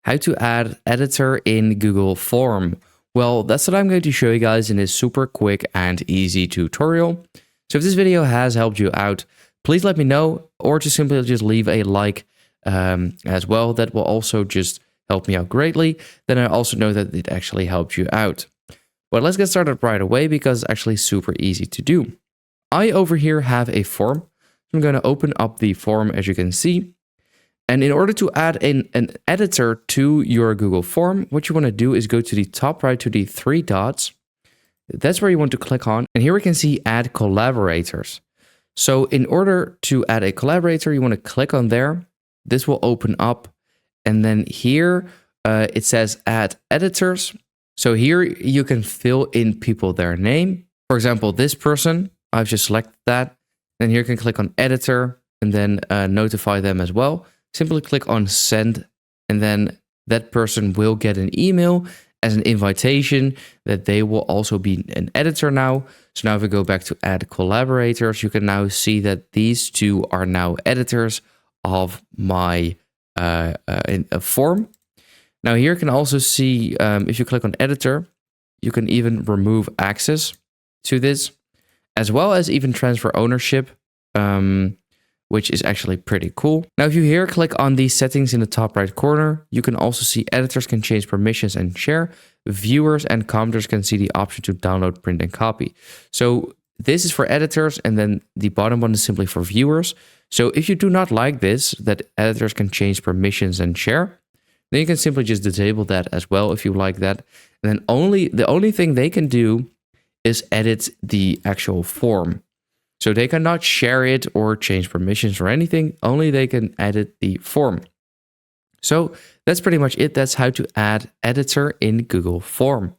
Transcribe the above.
how to add editor in Google Form. Well, that's what I'm going to show you guys in this super quick and easy tutorial. So if this video has helped you out, please let me know, or just simply leave a like as well. That will also just help me out greatly. Then I also know that it actually helped you out. But let's get started right away because it's actually super easy to do. I over here have a form. I'm going to open up the form as you can see. And in order to add an editor to your Google form, what you want to do is go to the top right to the three dots. That's where you want to click on. And here we can see add collaborators. So in order to add a collaborator, you want to click on there. This will open up. And then here it says add editors. So here you can fill in people, their name. For example, this person, I've just selected that. And here you can click on editor and then notify them as well. Simply click on send, and then that person will get an email as an invitation that they will also be an editor now. So now if we go back to add collaborators, you can now see that these two are now editors of my form. Now here you can also see, if you click on editor, you can even remove access to this, as well as even transfer ownership, which is actually pretty cool. Now, if you here click on the settings in the top right corner, you can also see editors can change permissions and share. Viewers and commenters can see the option to download, print, and copy. So this is for editors, and then the bottom one is simply for viewers. So if you do not like this, that editors can change permissions and share, then you can simply just disable that as well if you like that. And then the only thing they can do is edit the actual form. So they cannot share it or change permissions or anything, only they can edit the form. So that's pretty much it. That's how to add editor in Google Form.